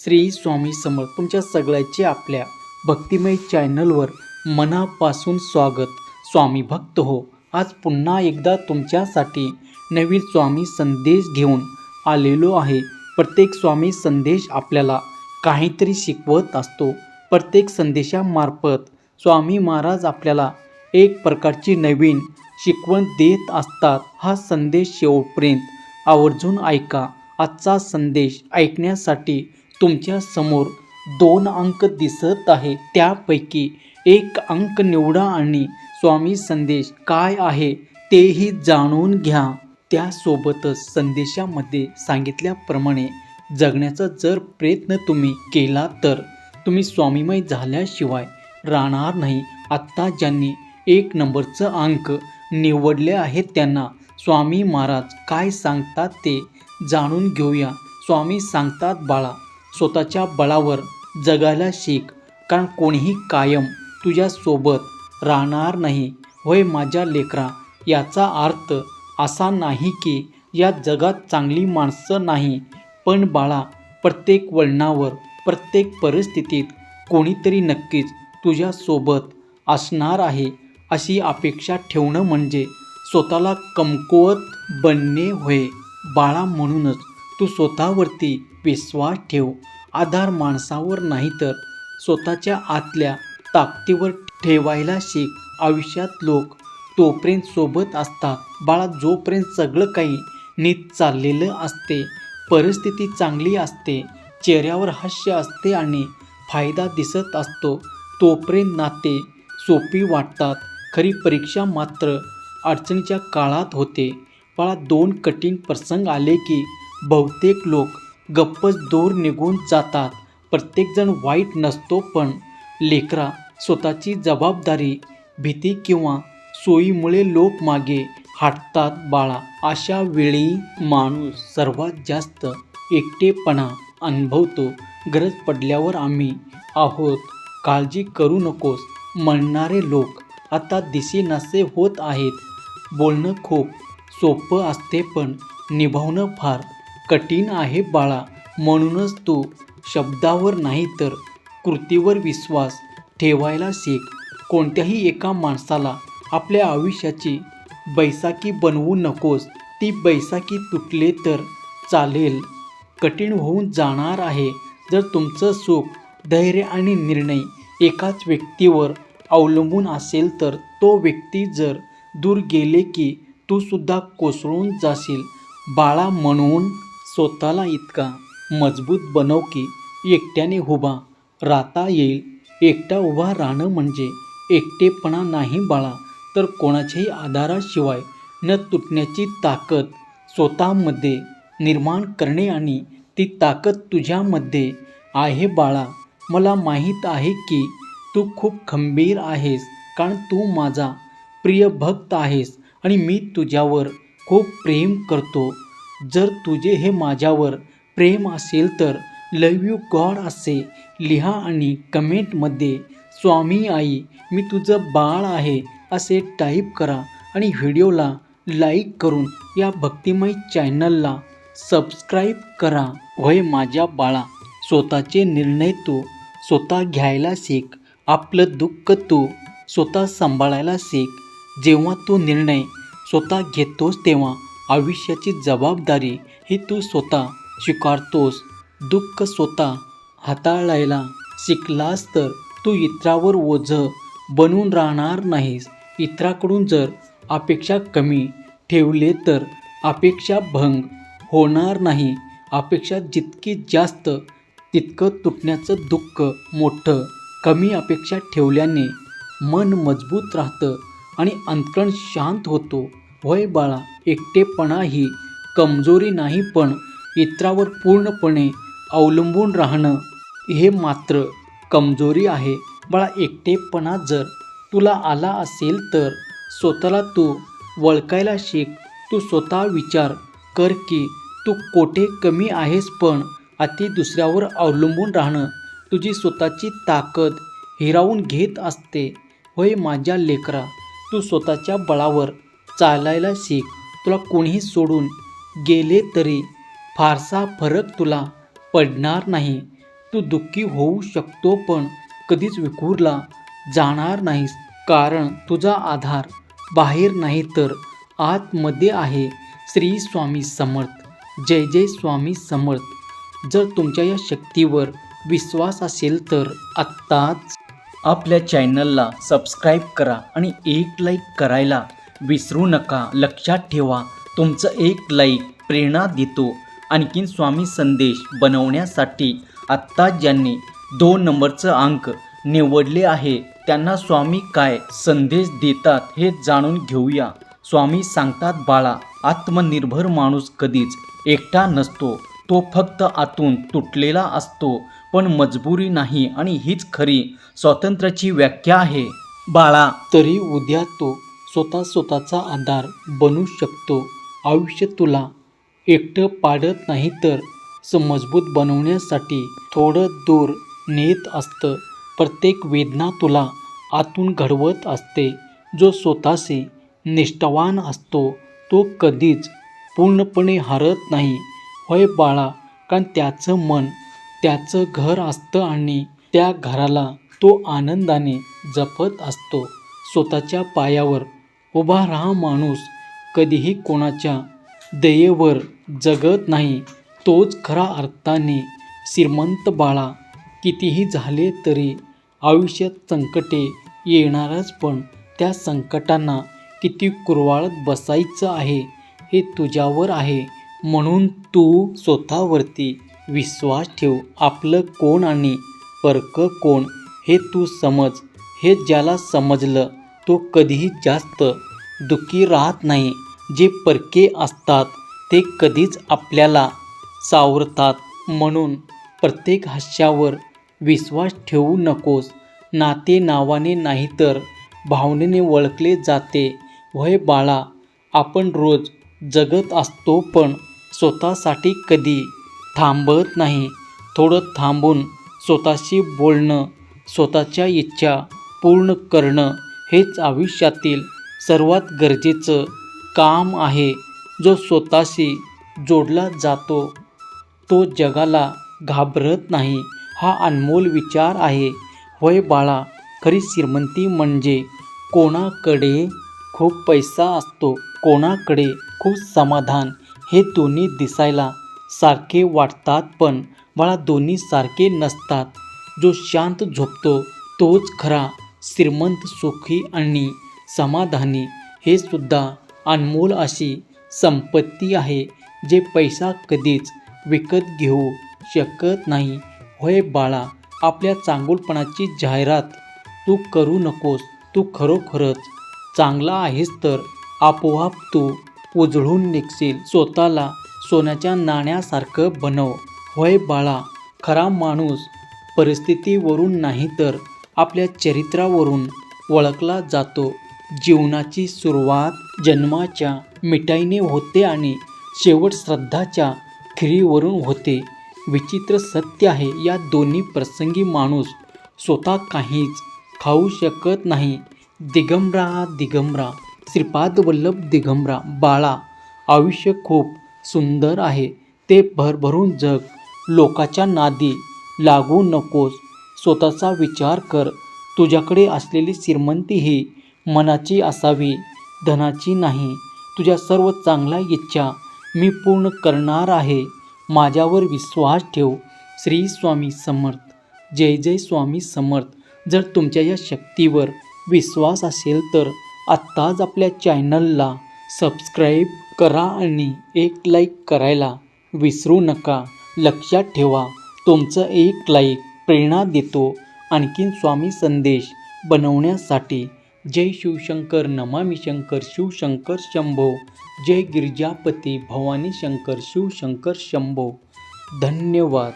श्री स्वामी समर्थ. तुमच्या सगळ्याचे आपल्या भक्तिमय चॅनलवर मनापासून स्वागत. स्वामी भक्त हो, आज पुन्हा एकदा तुमच्यासाठी नवीन स्वामी संदेश घेऊन आलेलो आहे. प्रत्येक स्वामी संदेश आपल्याला काहीतरी शिकवत असतो. प्रत्येक संदेशामार्फत स्वामी महाराज आपल्याला एक प्रकारची नवीन शिकवण देत असतात. हा संदेश शेवटपर्यंत आवर्जून ऐका. आजचा संदेश ऐकण्यासाठी तुमच्या समोर 2 अंक दिसत आहे, त्यापैकी एक अंक निवडा आणि स्वामी संदेश काय आहे तेही जाणून घ्या. त्यासोबतच संदेशामध्ये सांगितल्याप्रमाणे जगण्याचा जर प्रयत्न तुम्ही केला तर तुम्ही स्वामीमय झाल्याशिवाय राहणार नाही. आत्ता ज्यांनी 1 नंबरचा अंक निवडले आहेत त्यांना स्वामी महाराज काय सांगतात ते जाणून घेऊया. स्वामी सांगतात, बाळा, स्वतःच्या बळावर जगायला शिक, कारण कोणीही कायम तुझ्यासोबत राहणार नाही. होय माझ्या लेकरा, याचा अर्थ असा नाही की या जगात चांगली माणसं नाही, पण बाळा, प्रत्येक वळणावर प्रत्येक परिस्थितीत कोणीतरी नक्कीच तुझ्यासोबत असणार आहे. अशी अपेक्षा ठेवणं म्हणजे स्वतःला कमकुवत बनणे होय. बाळा, म्हणूनच तू स्वतःवरती विश्वास ठेव. आधार माणसावर नाही तर स्वतःच्या आतल्या ताकदीवर ठेवायला शिक. आयुष्यात लोक तोपर्यंत सोबत असतात बाळा जोपर्यंत सगळं काही नीट चाललेलं असते, परिस्थिती चांगली असते, चेहऱ्यावर हास्य असते आणि फायदा दिसत असतो, तोपर्यंत नाते सोपी वाटतात. खरी परीक्षा मात्र अडचणीच्या काळात होते. बाळा, 2 कठीण प्रसंग आले की बहुतेक लोक गप्पच दूर निघून जातात. प्रत्येकजण वाईट नसतो, पण लेकरा, स्वतःची जबाबदारी, भीती किंवा सोयीमुळे लोक मागे हटतात. बाळा, अशा वेळी माणूस सर्वात जास्त एकटेपणा अनुभवतो. गरज पडल्यावर आम्ही आहोत, काळजी करू नकोस म्हणणारे लोक आता दिसेनासे होत आहेत. बोलणं खूप सोपं असते, पण निभावणं फार कठीण आहे बाळा. म्हणूनच तू शब्दावर नाही तर कृतीवर विश्वास ठेवायला शिक. कोणत्याही एका माणसाला आपल्या आयुष्याची बैसाखी बनवू नकोस. ती बैसाखी तुटले तर चालेल, कठीण होऊन जाणार आहे. जर तुमचं सुख, धैर्य आणि निर्णय एकाच व्यक्तीवर अवलंबून असेल तर तो व्यक्ती जर दूर गेले की तू सुद्धा कोसळून जाशील. बाळा, म्हणून स्वतःला इतका मजबूत बनव की एकट्याने उभा राहता येईल. एकटा उभा राहणं म्हणजे एकटेपणा नाही बाळा, तर कोणाच्याही आधाराशिवाय न तुटण्याची ताकद स्वतःमध्ये निर्माण करणे, आणि ती ताकद तुझ्यामध्ये आहे बाळा. मला माहीत आहे की तू खूप खंबीर आहेस, कारण तू माझा प्रिय भक्त आहेस आणि मी तुझ्यावर खूप प्रेम करतो. जर तुझे हे माझ्यावर प्रेम असेल तर लव यू गॉड असे लिहा आणि कमेंटमध्ये स्वामी आई मी तुझं बाळ आहे असे टाईप करा आणि व्हिडिओला लाईक करून या भक्तिमय चॅनलला सबस्क्राईब करा. होय माझ्या बाळा, स्वतःचे निर्णय तू स्वतः घ्यायला शिक. आपलं दुःख तू स्वतः सांभाळायला शिक. जेव्हा तू निर्णय स्वतः घेतोस तेव्हा आयुष्याची जबाबदारी ही तू स्वतः स्वीकारतोस. दुःख स्वतः हाताळायला शिकलास तर तू इतरावर ओझं बनून राहणार नाहीस. इतराकडून जर अपेक्षा कमी ठेवले तर अपेक्षा भंग होणार नाही. अपेक्षा जितकी जास्त तितकं तुटण्याचं दुःख मोठं. कमी अपेक्षा ठेवल्याने मन मजबूत राहतं आणि अंतकण शांत होतो. होय बाळा, एकटेपणा ही कमजोरी नाही, पण इतरावर पूर्णपणे अवलंबून राहणं हे मात्र कमजोरी आहे. बाळा, एकटेपणा जर तुला आला असेल तर स्वतःला तू ओळखायला शिक. तू स्वतः विचार कर की तू कोठे कमी आहेस, पण अति दुसऱ्यावर अवलंबून राहणं तुझी स्वतःची ताकद हिरावून घेत असते. होय माझ्या लेकरा, तू स्वतःच्या बळावर चालायला शिक. तुला कोणीही सोडून गेले तरी फारसा फरक तुला पडणार नाही. तू दुःखी होऊ शकतो पण कधीच विखुरला जाणार नाहीस, कारण तुझा आधार बाहेर नाही तर आतमध्ये आहे. श्री स्वामी समर्थ. जय जय स्वामी समर्थ. जर तुमच्या या शक्तीवर विश्वास असेल तर आत्ताच आपल्या चॅनलला सबस्क्राईब करा आणि एक लाईक करायला विसरू नका. लक्षात ठेवा, तुमचं एक लाईक प्रेरणा देतो आणखीन स्वामी संदेश बनवण्यासाठी. आत्ता ज्यांनी 2 नंबरचं अंक निवडले आहे त्यांना स्वामी काय संदेश देतात हे जाणून घेऊया. स्वामी सांगतात, बाळा, आत्मनिर्भर माणूस कधीच एकटा नसतो. तो फक्त आतून तुटलेला असतो, पण मजबुरी नाही. आणि हीच खरी स्वातंत्र्याची व्याख्या आहे. बाळा, तरी उद्या तो स्वतःचा आधार बनू शकतो. आयुष्य तुला एकटं पाडत नाही तर मजबूत बनवण्यासाठी थोडं दूर नेत असतं. प्रत्येक वेदना तुला आतून घडवत असते. जो स्वतःशी निष्ठावान असतो तो कधीच पूर्णपणे हरत नाही. होय बाळा, कारण त्याचं मन त्याचं घर असतं आणि त्या घराला तो आनंदाने जपत असतो. स्वतःच्या पायावर उभा राहा माणूस कधीही कोणाच्या दयेवर जगत नाही. तोच खरा अर्थाने श्रीमंत. बाळा, कितीही झाले तरी आयुष्यात संकटे येणारच, पण त्या संकटांना किती कुरवाळत बसायचं आहे हे तुझ्यावर आहे. म्हणून तू स्वतःवरती विश्वास ठेव. आपलं कोण आणि परकं कोण हे तू समज. हे ज्याला समजलं तो कधीही जास्त दुःखी राहत नाही. जे परके असतात ते कधीच आपल्याला सावरतात. म्हणून प्रत्येक हास्यावर विश्वास ठेवू नकोस. नाते नावाने नाही तर भावनेने ओळखले जाते. वय बाळा, आपण रोज जगत असतो पण स्वतःसाठी कधी थांबत नाही. थोडं थांबून स्वतःशी बोलणं, स्वतःच्या इच्छा पूर्ण करणं हेच आयुष्यातील सर्वात गरजेचं काम आहे. जो स्वतःशी जोडला जातो तो जगाला घाबरत नाही. हा अनमोल विचार आहे. होय बाळा, खरी श्रीमंती म्हणजे कोणाकडे खूप पैसा असतो, कोणाकडे खूप समाधान. हे दोन्ही दिसायला सारखे वाटतात पण बाळा दोन्ही सारखे नसतात. जो शांत झोपतो तोच खरा श्रीमंत. सुखी आणि समाधानी हे सुद्धा अनमोल अशी संपत्ती आहे जे पैसा कधीच विकत घेऊ शकत नाही. होय बाळा, आपल्या चांगुलपणाची जाहिरात तू करू नकोस. तू खरोखरच चांगला आहेस तर आपोआप तू उजळून निघशील. स्वतःला सोन्याच्या नाण्यासारखं बनव. होय बाळा, खरा माणूस परिस्थितीवरून नाही तर आपल्या चरित्रावरून ओळखला जातो. जीवनाची सुरुवात जन्माच्या मिठाईने होते आणि शेवट श्राद्धाच्या खिरीवरून होते. विचित्र सत्य आहे, या दोन्ही प्रसंगी माणूस स्वतः काहीच खाऊ शकत नाही. दिगंबरा दिगंबरा, श्रीपाद वल्लभ दिगंबरा. बाळा, आयुष्य खूप सुंदर आहे, ते भरभरून जग. लोकाच्या नादी लागू नकोस. स्वतःचा विचार कर. तुझ्याकडे असलेली श्रीमंती ही मनाची असावी, धनाची नाही. तुझ्या सर्व चांगल्या इच्छा मी पूर्ण करणार आहे. माझ्यावर विश्वास ठेव. श्री स्वामी समर्थ. जय जय स्वामी समर्थ. जर तुमच्या या शक्तीवर विश्वास असेल तर आत्ताच आपल्या चॅनलला सबस्क्राईब करा आणि एक लाईक करायला विसरू नका. लक्षात ठेवा, तुमचं एक लाईक प्रेरणा देतो आणखीन स्वामी संदेश बनवण्यासाठी. जय शिवशंकर. नमामि शंकर. शिवशंकर शंभो. जय गिरिजापती भवानी शंकर. शिवशंकर शंभो. धन्यवाद.